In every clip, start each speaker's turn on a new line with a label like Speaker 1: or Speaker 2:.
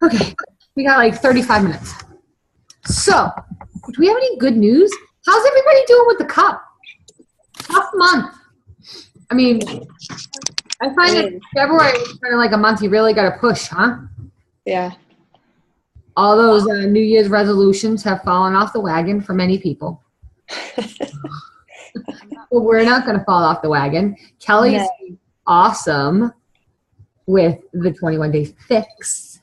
Speaker 1: Okay, we got like 35 minutes. So, do we have any good news? How's everybody doing with the cup? Tough month. I mean, I find that February is kind of like a month you really got to push, huh?
Speaker 2: Yeah.
Speaker 1: All those New Year's resolutions have fallen off the wagon for many people. But we're not going to fall off the wagon. Kelly's awesome with the 21-day fix.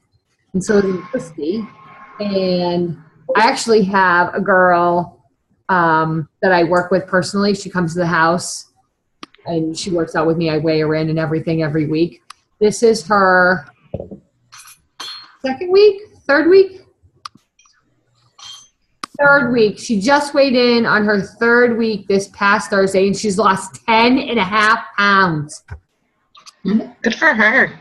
Speaker 1: And so is Christy. And I actually have a girl that I work with personally. She comes to the house and she works out with me. I weigh her in and everything every week. This is her third week. She just weighed in on her third week this past Thursday, and she's lost 10.5 pounds.
Speaker 2: Good for her.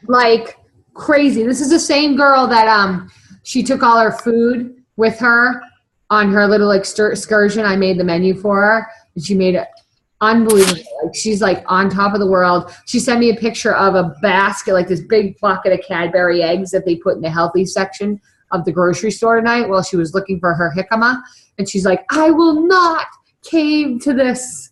Speaker 1: Like crazy. This is the same girl that she took all her food with her on her little excursion. I made the menu for her, and she made it unbelievable. Like, she's like on top of the world. She sent me a picture of a basket, like this big bucket of Cadbury eggs that they put in the healthy section of the grocery store tonight while she was looking for her jicama. And she's like, I will not cave to this.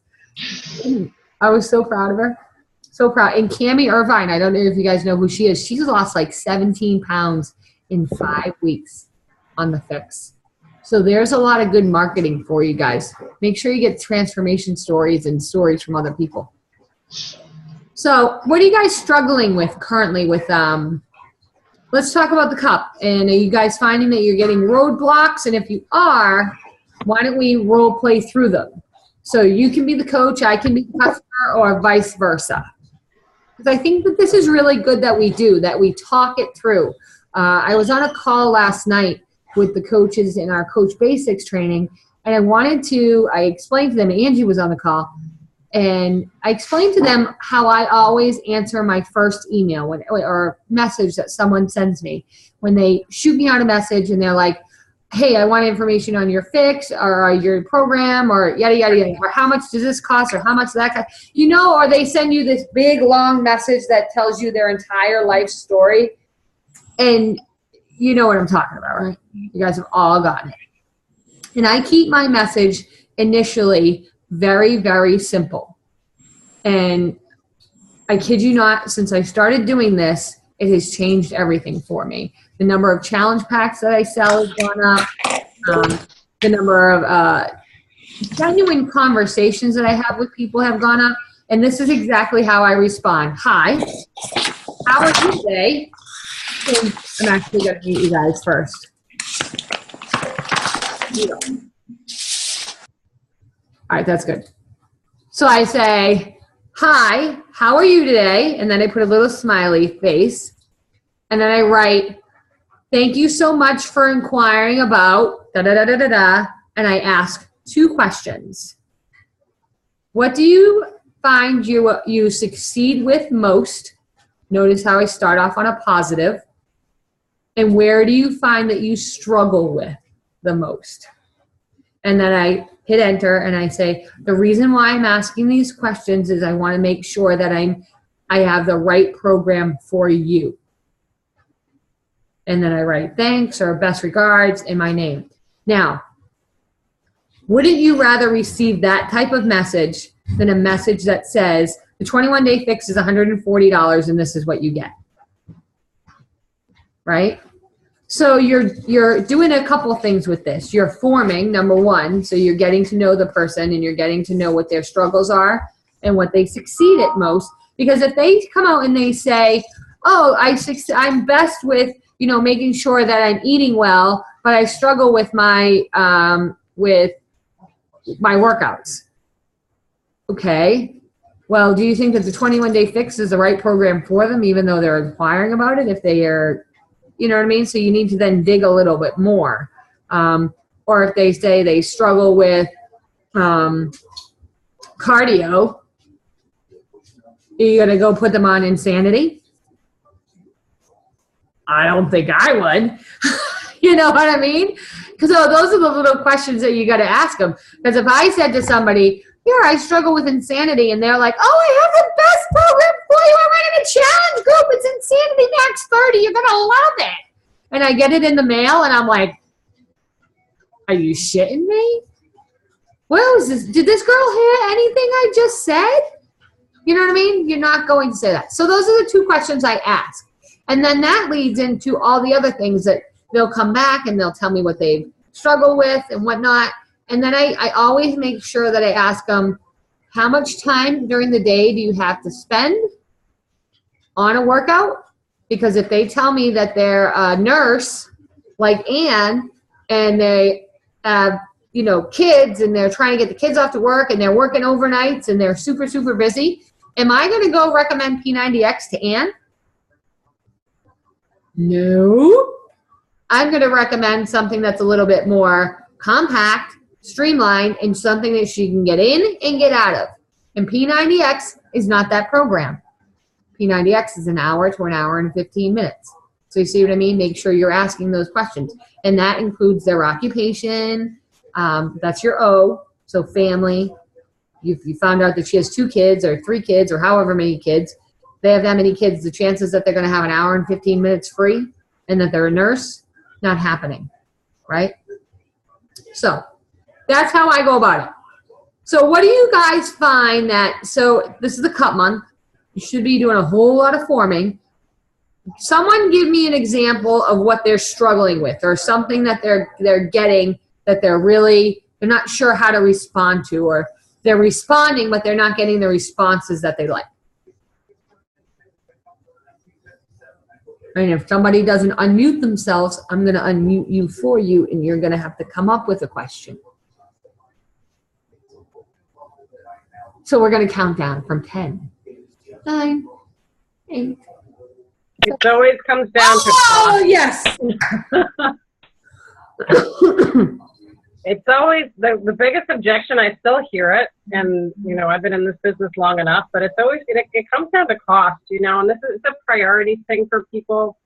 Speaker 1: I was so proud of her. So proud. And Cammie Irvine, I don't know if you guys know who she is. She's lost like 17 pounds in 5 weeks on the fix. So there's a lot of good marketing for you guys. Make sure you get transformation stories and stories from other people. So what are you guys struggling with currently with, let's talk about the cup. And are you guys finding that you're getting roadblocks? And if you are, why don't we role play through them? So you can be the coach, I can be the customer, or vice versa. Because I think that this is really good that we do, that we talk it through. I was on a call last night with the coaches in our Coach Basics training, and I explained to them, Angie was on the call, and I explained to them how I always answer my first email or message that someone sends me. When they shoot me out a message and they're like, hey, I want information on your fix or your program or yada, yada, yada, or how much does this cost or how much does that cost? Or they send you this big, long message that tells you their entire life story. And you know what I'm talking about, right? You guys have all gotten it. And I keep my message initially very, very simple. And I kid you not, since I started doing this, it has changed everything for me. The number of challenge packs that I sell has gone up. The number of genuine conversations that I have with people have gone up. And this is exactly how I respond. Hi, how are you today? And I'm actually going to meet you guys first. All right, that's good. So I say, hi, how are you today? And then I put a little smiley face. And then I write, thank you so much for inquiring about da-da-da-da-da-da. And I ask 2 questions. What do you find you succeed with most? Notice how I start off on a positive. And where do you find that you struggle with the most? And then I hit enter and I say, the reason why I'm asking these questions is I want to make sure that I have the right program for you. And then I write thanks or best regards in my name. Now, wouldn't you rather receive that type of message than a message that says the 21-day fix is $140 and this is what you get? Right? So you're doing a couple things with this. You're forming, number one, so you're getting to know the person and you're getting to know what their struggles are and what they succeed at most. Because if they come out and they say, oh, I'm best with, making sure that I'm eating well, but I struggle with my workouts. Okay. Well, do you think that the 21-day fix is the right program for them, even though they're inquiring about it? If they are, you know what I mean? So you need to then dig a little bit more. Or if they say they struggle with cardio, are you going to go put them on Insanity? I don't think I would. You know what I mean? Because those are the little questions that you got to ask them. Because if I said to somebody, here, I struggle with insanity. And they're like, oh, I have the best program for you. I'm running a challenge group. It's Insanity Max 30. You're going to love it. And I get it in the mail, and I'm like, are you shitting me? What was this? Did this girl hear anything I just said? You know what I mean? You're not going to say that. So those are the two questions I ask. And then that leads into all the other things that they'll come back and they'll tell me what they struggle with and whatnot. And then I always make sure that I ask them, how much time during the day do you have to spend on a workout? Because if they tell me that they're a nurse like Anne and they have, you know, kids and they're trying to get the kids off to work and they're working overnights and they're super, super busy, am I going to go recommend P90X to Anne? No. I'm going to recommend something that's a little bit more compact, streamlined, and something that she can get in and get out of. And P90X is not that program. P90X is an hour to an hour and 15 minutes. So you see what I mean? Make sure you're asking those questions. And that includes their occupation. That's your O, so family. If you found out that she has 2 kids or 3 kids or however many kids, they have that many kids, the chances that they're going to have an hour and 15 minutes free and that they're a nurse, not happening, right? So that's how I go about it. So what do you guys find that, so this is the cut month. You should be doing a whole lot of forming. Someone give me an example of what they're struggling with or something that they're getting that they're not sure how to respond to, or they're responding but they're not getting the responses that they like. And if somebody doesn't unmute themselves, I'm going to unmute you for you, and you're going to have to come up with a question. So we're going to count down from 10, 9, 8.
Speaker 3: It always comes down to
Speaker 1: Oh,
Speaker 3: cost.
Speaker 1: yes.
Speaker 3: It's always the biggest objection. I still hear it, and you know, I've been in this business long enough, but it's always it comes down to cost, you know, and this is a priority thing for people.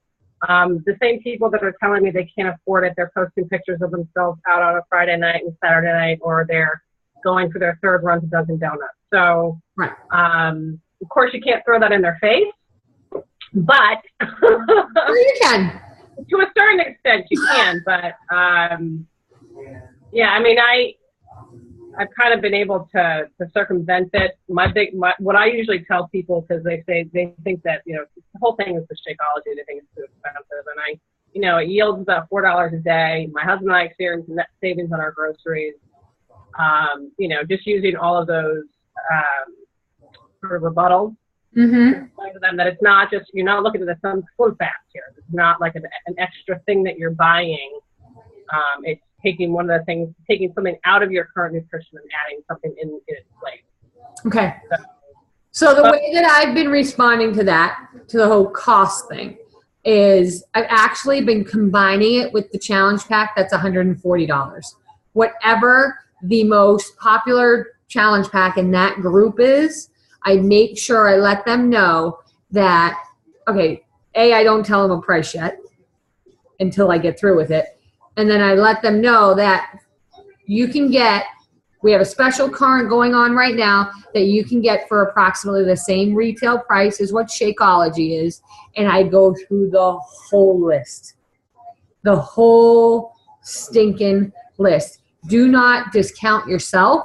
Speaker 3: The same people that are telling me they can't afford it, they're posting pictures of themselves out on a Friday night and Saturday night, or they're going for their 3rd run to Dunkin' Donuts. So,
Speaker 1: right.
Speaker 3: Of course, you can't throw that in their face, but
Speaker 1: Or you can.
Speaker 3: to a certain extent you can, but yeah, I mean, I've kind of been able to circumvent it. What I usually tell people, because they think that, you know, the whole thing is the Shakeology. They think it's too expensive, and you know, it yields about $4 a day. My husband and I experience net savings on our groceries. You know, just using all of those sort of rebuttals.
Speaker 1: Mm-hmm.
Speaker 3: Explain to them that it's not just, you're not looking at some food fast here. It's not like an extra thing that you're buying. It's taking something out of your current nutrition and adding something in its place.
Speaker 1: Okay. So the way that I've been responding to that, to the whole cost thing, is I've actually been combining it with the challenge pack that's $140. Whatever the most popular challenge pack in that group is, I make sure I let them know that, okay, I don't tell them a price yet until I get through with it. And then I let them know that you can get, we have a special current going on right now that you can get for approximately the same retail price as what Shakeology is. And I go through the whole list. The whole stinking list. Do not discount yourself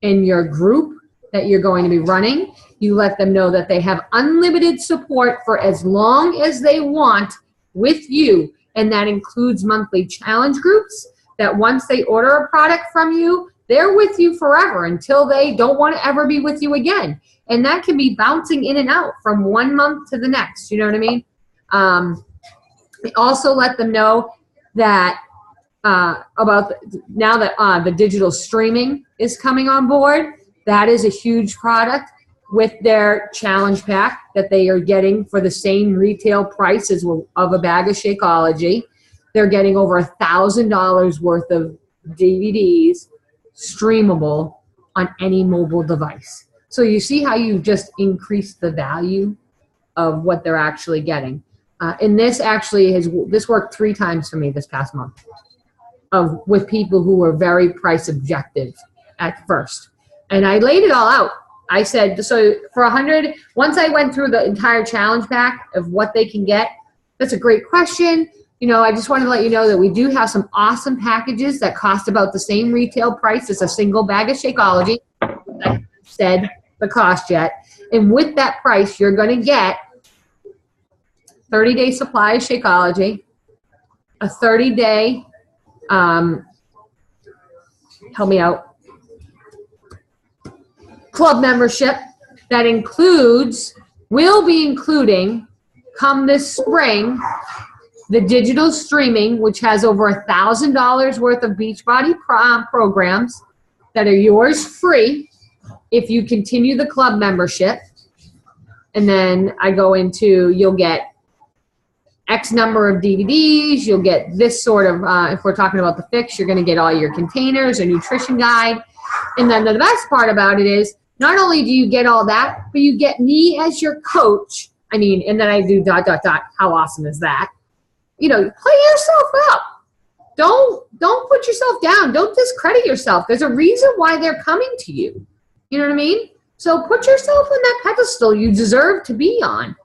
Speaker 1: and your group that you're going to be running. You let them know that they have unlimited support for as long as they want with you. And that includes monthly challenge groups, that once they order a product from you, they're with you forever until they don't want to ever be with you again. And that can be bouncing in and out from one month to the next. You know what I mean? Also let them know that about now that the digital streaming is coming on board, that is a huge product with their challenge pack that they are getting for the same retail price as of a bag of Shakeology. They're getting over $1,000 worth of DVDs streamable on any mobile device. So you see how you just increased the value of what they're actually getting. And this actually this worked 3 times for me this past month with people who were very price objective at first. And I laid it all out. I said, so for 100, once I went through the entire challenge pack of what they can get, that's a great question. You know, I just wanted to let you know that we do have some awesome packages that cost about the same retail price as a single bag of Shakeology. I said the cost yet. And with that price, you're going to get 30-day supply of Shakeology, a 30-day, help me out, club membership that includes, will be including, come this spring, the digital streaming, which has over $1,000 worth of Beachbody programs that are yours free if you continue the club membership. And then I go into, you'll get X number of DVDs, you'll get this sort of, if we're talking about the fix, you're going to get all your containers, a nutrition guide. And then the best part about it is, not only do you get all that, but you get me as your coach. I mean, and then I do ... How awesome is that? You know, play yourself up. Don't put yourself down. Don't discredit yourself. There's a reason why they're coming to you. You know what I mean? So put yourself on that pedestal you deserve to be on.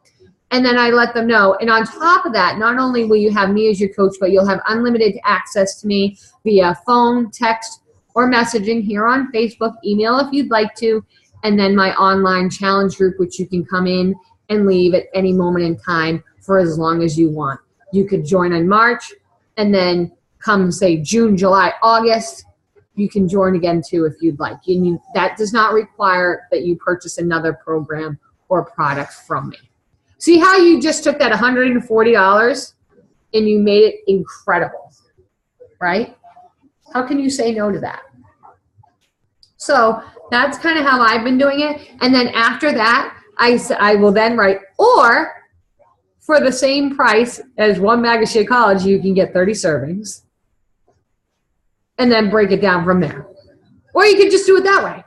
Speaker 1: And then I let them know. And on top of that, not only will you have me as your coach, but you'll have unlimited access to me via phone, text, or messaging here on Facebook, email if you'd like to, and then my online challenge group, which you can come in and leave at any moment in time for as long as you want. You could join in March, and then come, say, June, July, August, you can join again too if you'd like. That does not require that you purchase another program or product from me. See how you just took that $140 and you made it incredible, right? How can you say no to that? So that's kind of how I've been doing it. And then after that, I will then write, or for the same price as one bag of Shakeology, you can get 30 servings. And then break it down from there. Or you could just do it that way.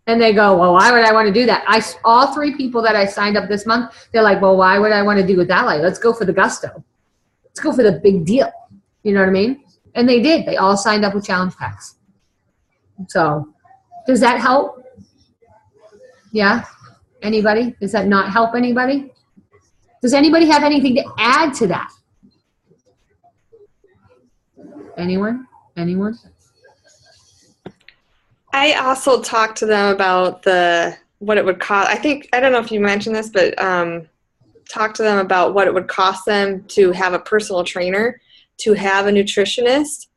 Speaker 1: And they go, well, why would I want to do that? All 3 people that I signed up this month, they're like, well, why would I want to do it that way? Let's go for the gusto. Let's go for the big deal. You know what I mean? And they did. They all signed up with challenge packs. So does that help? Yeah? Anybody? Does that not help anybody? Does anybody have anything to add to that? Anyone? Anyone?
Speaker 2: I also talked to them about what it would cost. I don't know if you mentioned this, but talk to them about what it would cost them to have a personal trainer, to have a nutritionist,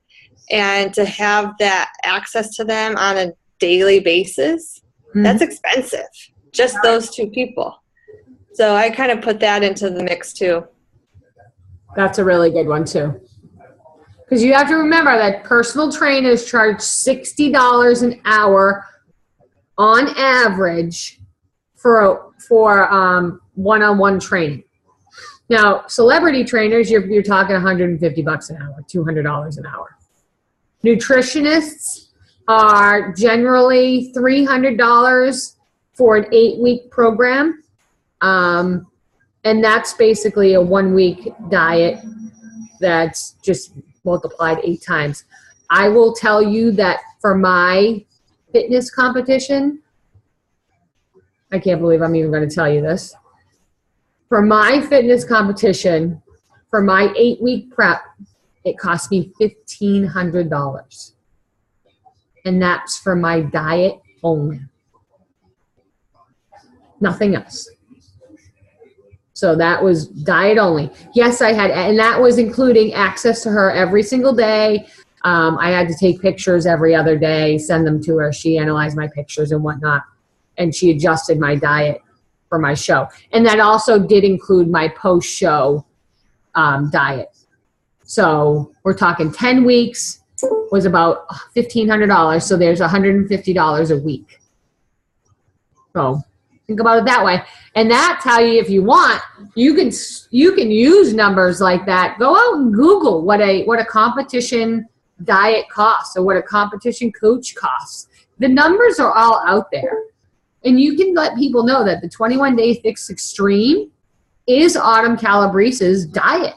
Speaker 2: and to have that access to them on a daily basis. Mm-hmm. That's expensive, just those 2 people. So I kind of put that into the mix too.
Speaker 1: That's a really good one too. Because you have to remember that personal trainers charge $60 an hour on average for one-on-one training. Now, celebrity trainers, you're talking $150 an hour, $200 an hour. Nutritionists are generally $300 for an 8-week program. And that's basically a 1-week diet that's just multiplied 8 times. I will tell you that for my fitness competition, I can't believe I'm even going to tell you this. For my fitness competition, for my 8-week prep, it cost me $1,500. And that's for my diet only. Nothing else. So that was diet only. Yes, I had, and that was including access to her every single day. I had to take pictures every other day, send them to her. She analyzed my pictures and whatnot. And she adjusted my diet for my show. And that also did include my post-show diet. So we're talking 10 weeks was about $1,500. So there's $150 a week. So think about it that way. And that's how you, if you want, you can use numbers like that. Go out and Google what a competition diet costs or what a competition coach costs. The numbers are all out there. And you can let people know that the 21-Day Fix Extreme is Autumn Calabrese's diet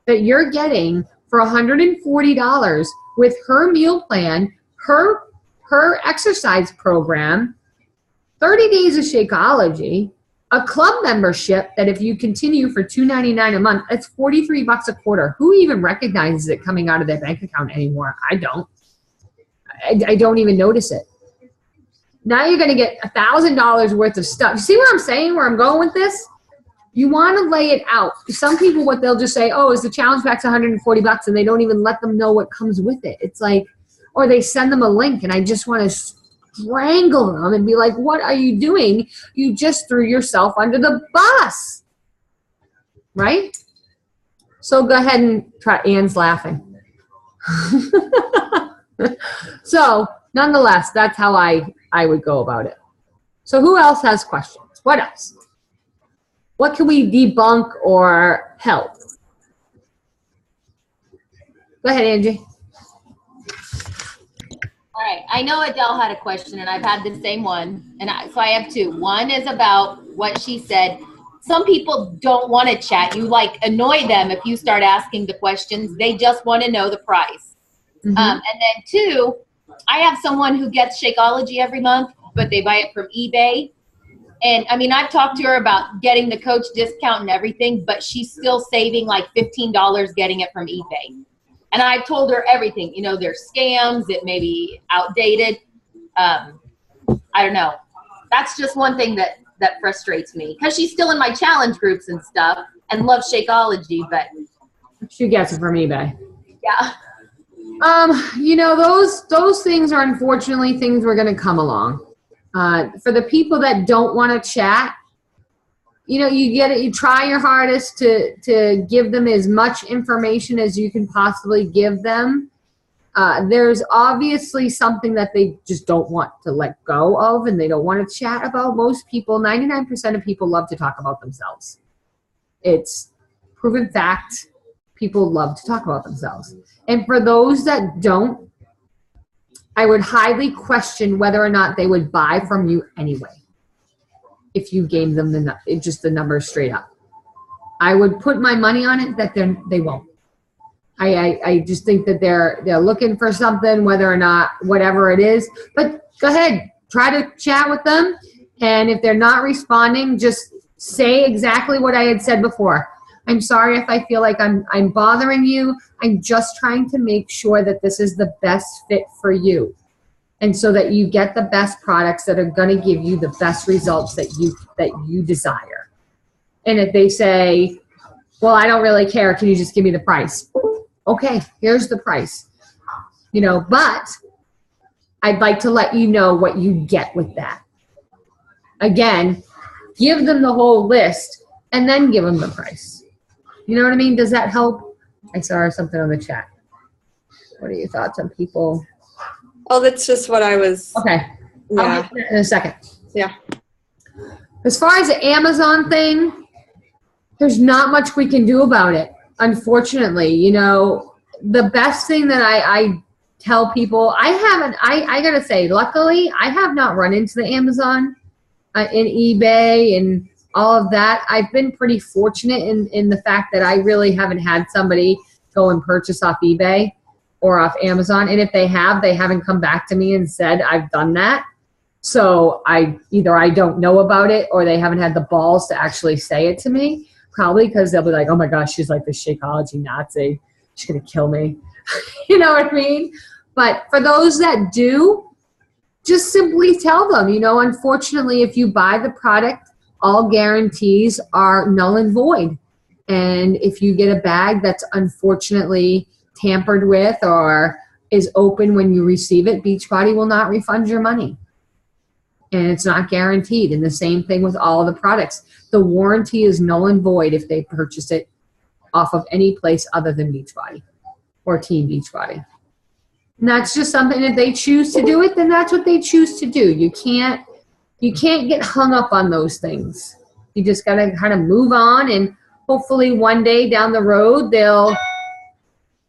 Speaker 1: that you're getting for $140 with her meal plan, her her exercise program, 30 days of Shakeology, a club membership that if you continue for $2.99 a month, it's $43 a quarter. Who even recognizes it coming out of their bank account anymore? I don't. I don't even notice it. Now you're going to get $1,000 worth of stuff. You see what I'm saying, where I'm going with this? You want to lay it out. Some people, what they'll just say, oh, is the challenge pack's $140, and they don't even let them know what comes with it. It's like, or they send them a link, and I just want to strangle them and be like, what are you doing? You just threw yourself under the bus. Right? So go ahead and try. Anne's laughing. So, nonetheless, that's how I would go about it. So who else has questions? What else? What can we debunk or help? Go ahead, Angie.
Speaker 4: All right. I know Adele had a question, and I've had the same one. So I have two. One is about what she said. Some people don't want to chat. You like annoy them if you start asking the questions. They just want to know the price. Mm-hmm. And then two, I have someone who gets Shakeology every month, but they buy it from eBay. And I mean, I've talked to her about getting the coach discount and everything, but she's still saving like $15 getting it from eBay. And I've told her everything. You know, there's scams. It may be outdated. I don't know. That's just one thing that frustrates me, because she's still in my challenge groups and stuff and loves Shakeology, but
Speaker 1: she gets it from eBay.
Speaker 4: Yeah.
Speaker 1: You know, those things are unfortunately things we're going to come along. For the people that don't want to chat, you know, you get it. You try your hardest to give them as much information as you can possibly give them. There's obviously something that they just don't want to let go of, and they don't want to chat about. Most people, 99% of people love to talk about themselves. It's proven fact. People love to talk about themselves. And for those that don't, I would highly question whether or not they would buy from you anyway if you gave them just the numbers straight up. I would put my money on it that they won't. I just think that they're looking for something, whether or not whatever it is. But go ahead, try to chat with them. And if they're not responding, just say exactly what I had said before. I'm sorry if I feel like I'm bothering you. I'm just trying to make sure that this is the best fit for you. And so that you get the best products that are going to give you the best results that you desire. And if they say, well, I don't really care, can you just give me the price? Okay, here's the price. You know, but I'd like to let you know what you get with that. Again, give them the whole list and then give them the price. You know what I mean? Does that help? I saw something on the chat. What are your thoughts on people?
Speaker 2: Oh, that's just what I was.
Speaker 1: Okay.
Speaker 2: Yeah.
Speaker 1: I'll get to that in a second.
Speaker 2: Yeah.
Speaker 1: As far as the Amazon thing, there's not much we can do about it. Unfortunately, you know, the best thing that I tell people, I gotta say, luckily, I have not run into the Amazon in eBay and all of that. I've been pretty fortunate in the fact that I really haven't had somebody go and purchase off eBay or off Amazon. And if they have, they haven't come back to me and said, I've done that. So either I don't know about it or they haven't had the balls to actually say it to me. Probably because they'll be like, oh my gosh, she's like the Shakeology Nazi. She's going to kill me. You know what I mean? But for those that do, just simply tell them, you know, unfortunately, if you buy the product, all guarantees are null and void. And if you get a bag that's unfortunately tampered with or is open when you receive it, Beachbody will not refund your money. And it's not guaranteed. And the same thing with all of the products. The warranty is null and void if they purchase it off of any place other than Beachbody or Team Beachbody. And that's just something, if they choose to do it, then that's what they choose to do. You can't get hung up on those things. You just got to kind of move on, and hopefully one day down the road they'll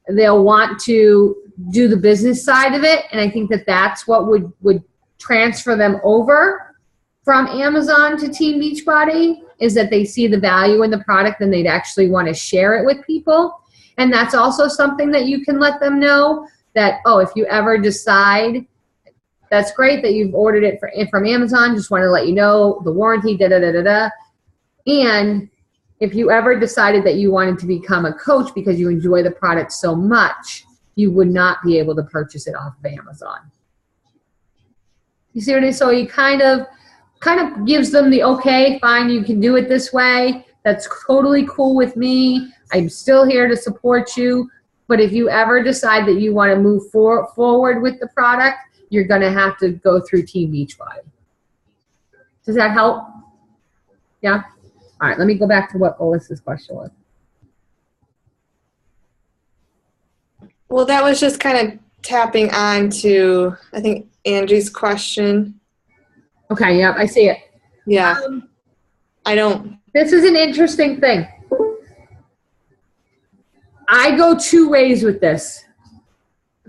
Speaker 1: want to do the business side of it. And I think that that's what would transfer them over from Amazon to Team Beachbody, is that they see the value in the product and they'd actually want to share it with people. And that's also something that you can let them know that, oh, if you ever decide that's great that you've ordered it from Amazon. Just want to let you know the warranty, da-da-da-da-da. And if you ever decided that you wanted to become a coach because you enjoy the product so much, you would not be able to purchase it off of Amazon. You see what I mean? So he kind of gives them the, okay, fine, you can do it this way. That's totally cool with me. I'm still here to support you. But if you ever decide that you want to move forward with the product, you're going to have to go through Team Beachbody. Does that help? Yeah? All right, let me go back to what Alyssa's question was.
Speaker 2: Well, that was just kind of tapping on to, I think, Angie's question.
Speaker 1: Okay, yeah, I see it.
Speaker 2: Yeah. I don't.
Speaker 1: This is an interesting thing. I go two ways with this.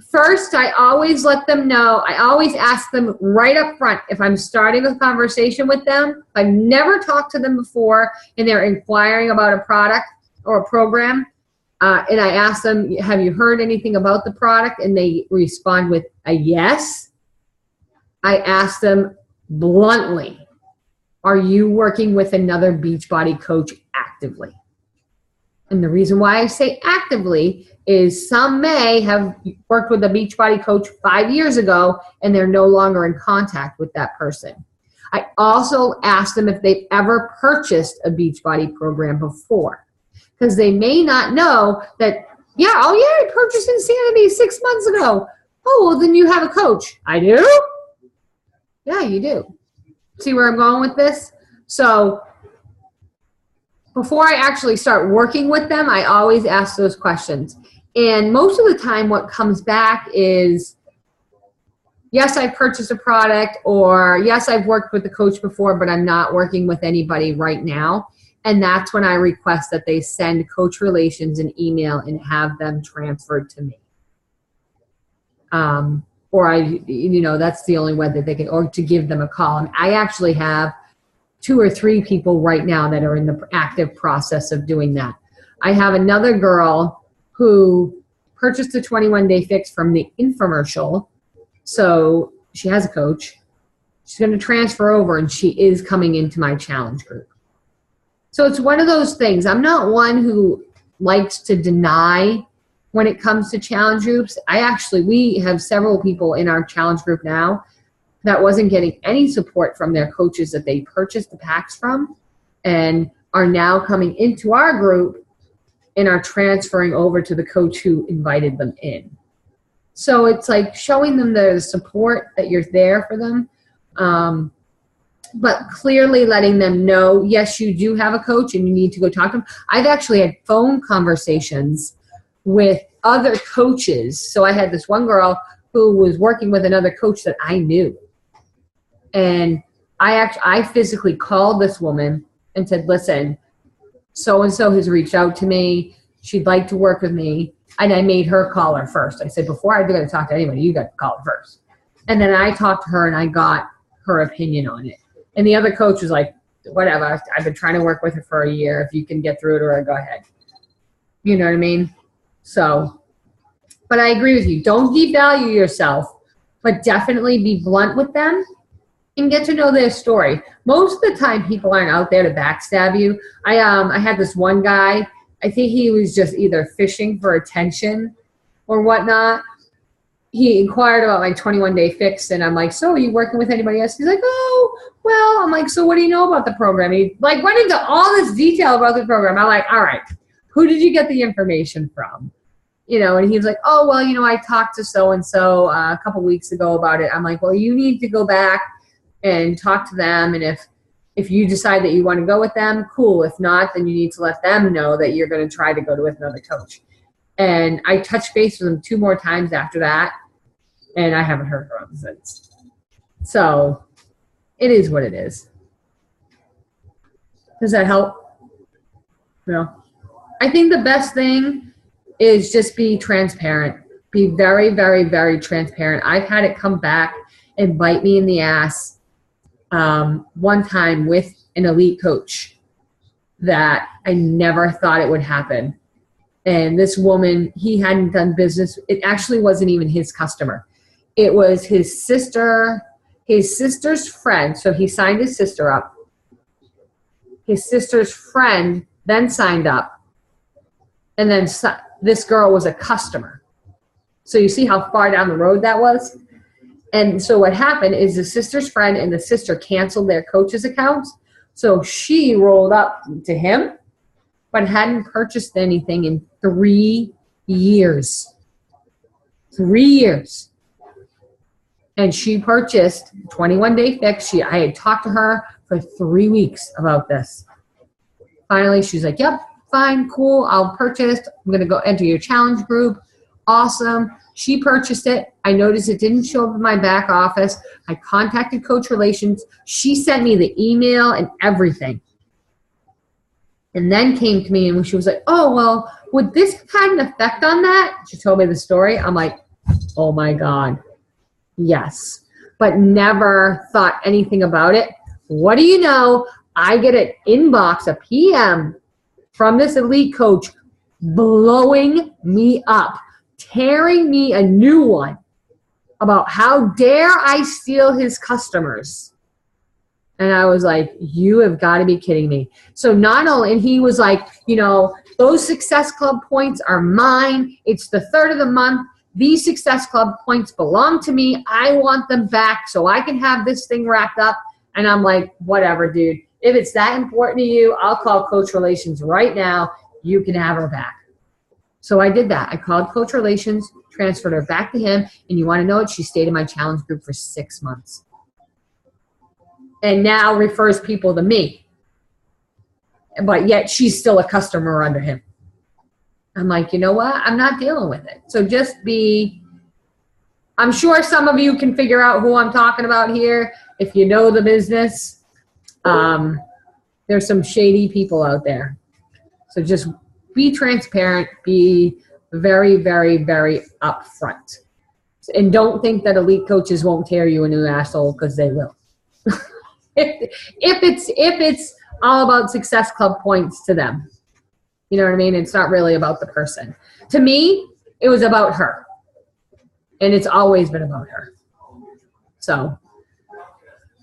Speaker 1: First, I always let them know, I always ask them right up front if I'm starting a conversation with them, I've never talked to them before, and they're inquiring about a product or a program, and I ask them, have you heard anything about the product? And they respond with a yes. I ask them bluntly, are you working with another Beachbody coach actively? And the reason why I say actively is some may have worked with a Beachbody coach 5 years ago and they're no longer in contact with that person. I also ask them if they've ever purchased a Beachbody program before, because they may not know that, yeah, oh yeah, I purchased Insanity 6 months ago. Oh, well then you have a coach. I do? Yeah, you do. See where I'm going with this? So before I actually start working with them, I always ask those questions. And most of the time what comes back is, yes, I purchased a product, or yes, I've worked with the coach before, but I'm not working with anybody right now. And that's when I request that they send Coach Relations an email and have them transferred to me. Or that's the only way that they can, or to give them a call. And I actually have 2 or 3 people right now that are in the active process of doing that. I have another girl who purchased a 21-day fix from the infomercial. So she has a coach. She's going to transfer over, and she is coming into my challenge group. So it's one of those things. I'm not one who likes to deny when it comes to challenge groups. We have several people in our challenge group now that wasn't getting any support from their coaches that they purchased the packs from, and are now coming into our group and are transferring over to the coach who invited them in. So it's like showing them the support that you're there for them, but clearly letting them know, yes, you do have a coach and you need to go talk to them. I've actually had phone conversations with other coaches. So I had this one girl who was working with another coach that I knew. And I physically called this woman and said, listen, so-and-so has reached out to me. She'd like to work with me. And I made her call her first. I said, before I go to talk to anybody, you got to call her first. And then I talked to her and I got her opinion on it. And the other coach was like, whatever, I've been trying to work with her for a year. If you can get through it, or go ahead. You know what I mean? So, but I agree with you. Don't devalue yourself, but definitely be blunt with them and get to know their story. Most of the time, people aren't out there to backstab you. I had this one guy, I think he was just either fishing for attention or whatnot. He inquired about my 21-day fix, and I'm like, so are you working with anybody else? He's like, oh, well, I'm like, so what do you know about the program? He like went into all this detail about the program. I'm like, all right, who did you get the information from? And he was like, oh, well, I talked to so-and-so a couple weeks ago about it. I'm like, well, you need to go back and talk to them, and if you decide that you want to go with them, cool. If not, then you need to let them know that you're going to try to go with another coach. And I touched base with him 2 more times after that, and I haven't heard from him since. So it is what it is. Does that help? I think the best thing is just be transparent. Be very, very, very transparent. I've had it come back and bite me in the ass one time with an elite coach that I never thought it would happen. And this woman, he hadn't done business. It actually wasn't even his customer. It was his sister's friend. So he signed his sister up. His sister's friend then signed up. And then this girl was a customer. So you see how far down the road that was? And so what happened is the sister's friend and the sister canceled their coach's accounts. So she rolled up to him, but hadn't purchased anything in 3 years. 3 years. And she purchased 21-day fix. I had talked to her for 3 weeks about this. Finally, she's like, yep, fine, cool, I'll purchase. I'm going to go enter your challenge group. Awesome. She purchased it. I noticed it didn't show up in my back office. I contacted Coach Relations. She sent me the email and everything. And then came to me and she was like, oh, well, would this have had an effect on that? She told me the story. I'm like, oh my God, yes. But never thought anything about it. What do you know? I get an inbox, a PM from this elite coach blowing me up, tearing me a new one about how dare I steal his customers. And I was like, you have got to be kidding me. So not only, and he was like, you know, those Success Club points are mine. It's the 3rd of the month. These Success Club points belong to me. I want them back so I can have this thing wrapped up. And I'm like, whatever, dude. If it's that important to you, I'll call Coach Relations right now. You can have her back. So I did that. I called Coach Relations, transferred her back to him, and you want to know what? She stayed in my challenge group for 6 months. And now refers people to me. But yet she's still a customer under him. I'm like, you know what? I'm not dealing with it. So just I'm sure some of you can figure out who I'm talking about here. If you know the business, there's some shady people out there. So just be transparent, be very, very, very upfront. And don't think that elite coaches won't tear you a new asshole, because they will. if it's all about Success Club points to them. You know what I mean? It's not really about the person. To me, it was about her. And it's always been about her. So,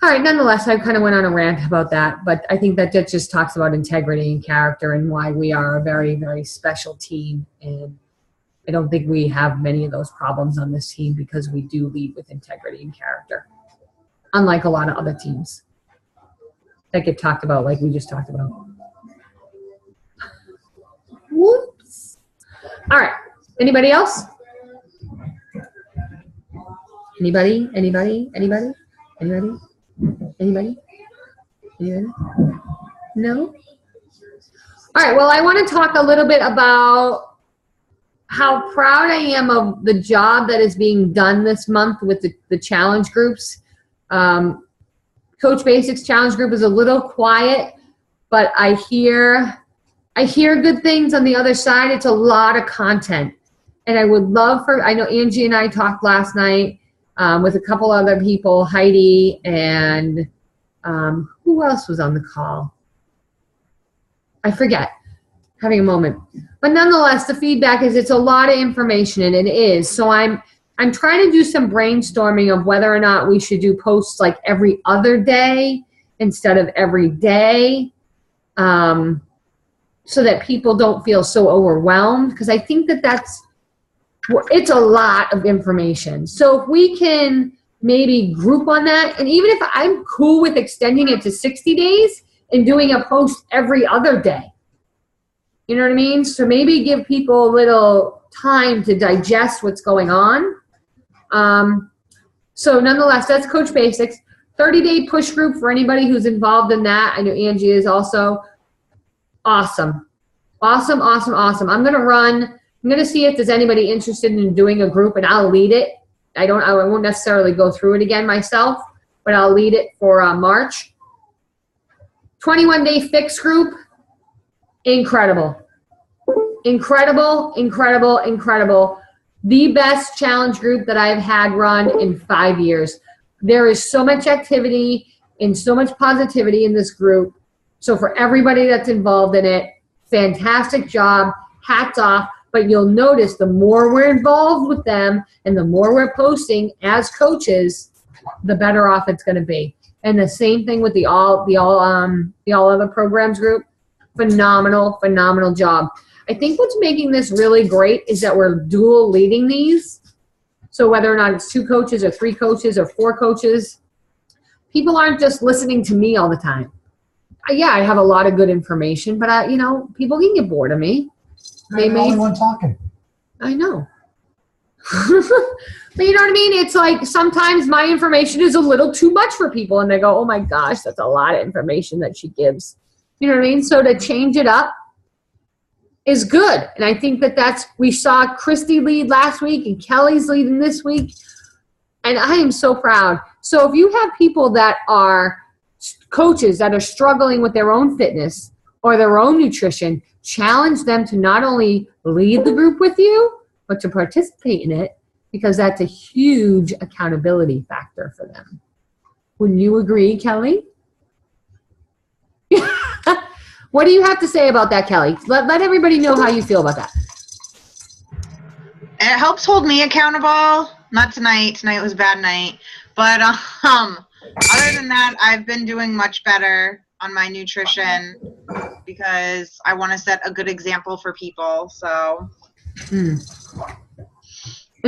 Speaker 1: all right, nonetheless, I kind of went on a rant about that, but I think that just talks about integrity and character and why we are a very, very special team. And I don't think we have many of those problems on this team because we do lead with integrity and character, unlike a lot of other teams that get talked about like we just talked about. Whoops. All right, anybody else? Anybody? Anybody? Anybody? Anybody? Anybody? Anybody? No? All right, well, I want to talk a little bit about how proud I am of the job that is being done this month with the challenge groups. Coach Basics Challenge Group is a little quiet, but I hear good things on the other side. It's a lot of content. And I would love I know Angie and I talked last night with a couple other people, Heidi and who else was on the call? I forget, having a moment. But nonetheless, the feedback is it's a lot of information, and it is. So I'm trying to do some brainstorming of whether or not we should do posts like every other day instead of every day, so that people don't feel so overwhelmed, because I think it's a lot of information. So if we can maybe group on that, and even if I'm cool with extending it to 60 days and doing a post every other day, you know what I mean? So maybe give people a little time to digest what's going on. So nonetheless, that's Coach Basics. 30-day push group for anybody who's involved in that. I know Angie is also. Awesome. Awesome, awesome, awesome. I'm going to see if there's anybody interested in doing a group, and I'll lead it. I won't necessarily go through it again myself, but I'll lead it for March. 21-day fix group. Incredible. Incredible, incredible, incredible. The best challenge group that I've had run in 5 years. There is so much activity and so much positivity in this group. So for everybody that's involved in it, fantastic job. Hats off. But you'll notice the more we're involved with them and the more we're posting as coaches, the better off it's going to be. And the same thing with the all other programs group. Phenomenal job. I think what's making this really great is that we're dual leading these. So whether or not it's 2 coaches or 3 coaches or 4 coaches, people aren't just listening to me all the time. Yeah, I have a lot of good information, but people can get bored of me.
Speaker 5: I'm the only one talking.
Speaker 1: I know. But you know what I mean? It's like sometimes my information is a little too much for people, and they go, oh my gosh, that's a lot of information that she gives. You know what I mean? So to change it up is good. And I think we saw Christy lead last week and Kelly's leading this week. And I am so proud. So if you have people that are coaches that are struggling with their own fitness or their own nutrition, challenge them to not only lead the group with you, but to participate in it, because that's a huge accountability factor for them. Wouldn't you agree, Kelly? What do you have to say about that, Kelly? Let everybody know how you feel about that.
Speaker 6: It helps hold me accountable. Not tonight. Tonight was a bad night. But other than that, I've been doing much better on my nutrition because I want to set a good example for people. So.
Speaker 1: And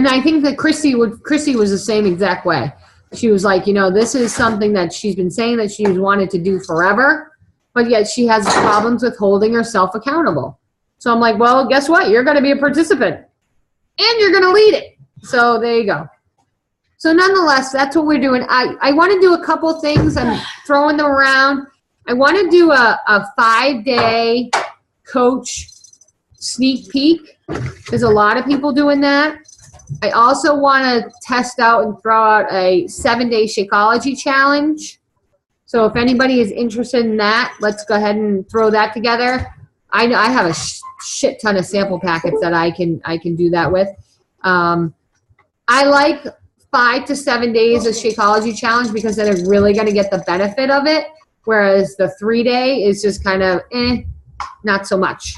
Speaker 1: I think that Christy was the same exact way. She was like, this is something that she's been saying that she's wanted to do forever, but yet she has problems with holding herself accountable. So I'm like, well, guess what? You're going to be a participant and you're going to lead it. So there you go. So nonetheless, that's what we're doing. I want to do a couple things. I'm throwing them around. I want to do a 5-day coach sneak peek. There's a lot of people doing that. I also want to test out and throw out a 7-day Shakeology challenge. So if anybody is interested in that, let's go ahead and throw that together. I have a shit ton of sample packets that I can do that with. I like 5 to 7 days of Shakeology challenge because then they're really going to get the benefit of it, whereas the 3-day is just kind of not so much.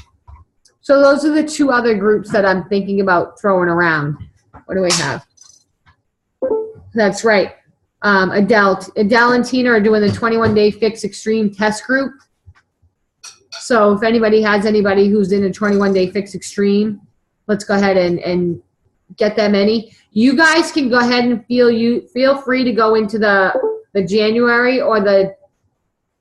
Speaker 1: So those are the 2 other groups that I'm thinking about throwing around. What do we have? That's right. Adele and Tina are doing the 21-day Fix Extreme test group. So if anybody has anybody who's in a 21-day Fix Extreme, let's go ahead and get them any. You guys can go ahead and feel free to go into the January or the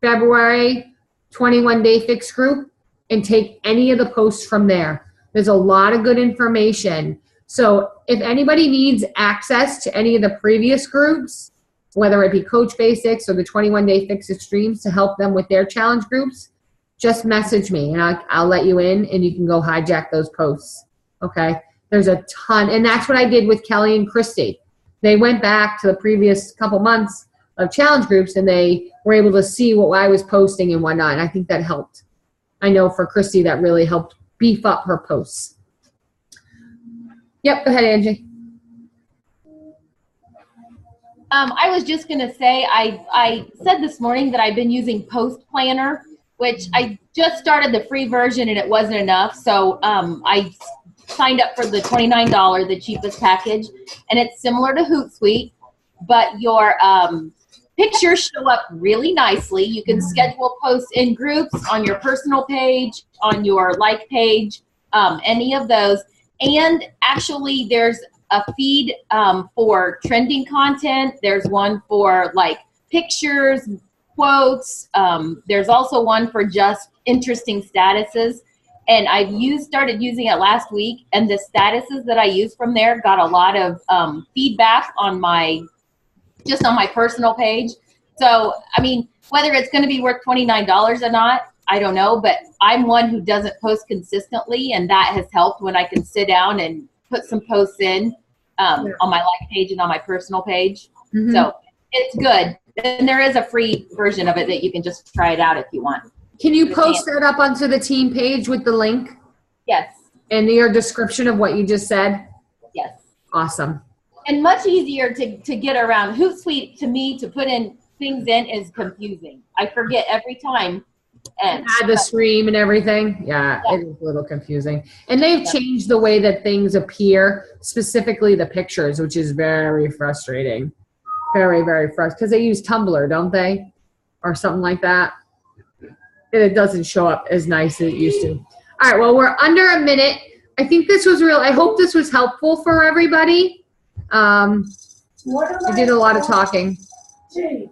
Speaker 1: February 21-day Fix group and take any of the posts from there. There's a lot of good information. So if anybody needs access to any of the previous groups, whether it be Coach Basics or the 21-day Fix Extremes to help them with their challenge groups, just message me and I'll let you in and you can go hijack those posts. Okay? There's a ton. And that's what I did with Kelly and Christy. They went back to the previous couple months of challenge groups and they were able to see what I was posting and whatnot. And I think that helped. I know for Christy that really helped beef up her posts. Yep, go ahead, Angie.
Speaker 4: I was just going to say, I said this morning that I've been using Post Planner, which I just started the free version and it wasn't enough. So I signed up for the $29, the cheapest package. And it's similar to Hootsuite, but your pictures show up really nicely. You can schedule posts in groups on your personal page, on your like page, any of those. And actually there's a feed for trending content. There's one for like pictures, quotes. There's also one for just interesting statuses. And I've started using it last week, and the statuses that I use from there got a lot of feedback on my personal page. So, I mean, whether it's going to be worth $29 or not, I don't know, but I'm one who doesn't post consistently, and that has helped when I can sit down and put some posts in on my like page and on my personal page. Mm-hmm. So it's good. And there is a free version of it that you can just try it out if you want.
Speaker 1: Can you post that up onto the team page with the link?
Speaker 4: Yes.
Speaker 1: And your description of what you just said?
Speaker 4: Yes.
Speaker 1: Awesome.
Speaker 4: And much easier to get around. Hootsuite, to me, to put in things in is confusing. I forget every time And
Speaker 1: Had the stream and everything. Yeah, it is a little confusing. And they've changed the way that things appear, specifically the pictures, which is very frustrating. Very, very frustrating. Because they use Tumblr, don't they? Or something like that. And it doesn't show up as nice as it used to. All right, well, we're under a minute. I think this was real. I hope this was helpful for everybody. I did a lot of talking,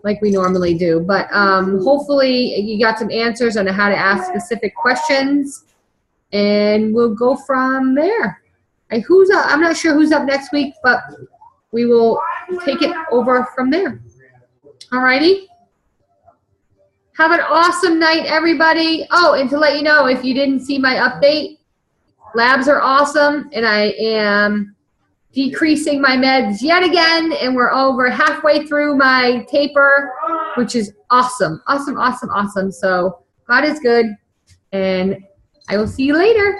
Speaker 1: like we normally do. But hopefully you got some answers on how to ask specific questions. And we'll go from there. Who's up? I'm not sure who's up next week, but we will take it over from there. All righty? Have an awesome night, everybody. Oh, and to let you know, if you didn't see my update, labs are awesome, and I am decreasing my meds yet again, and we're over halfway through my taper, which is awesome. Awesome, awesome, awesome. So God is good, and I will see you later.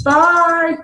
Speaker 1: Bye.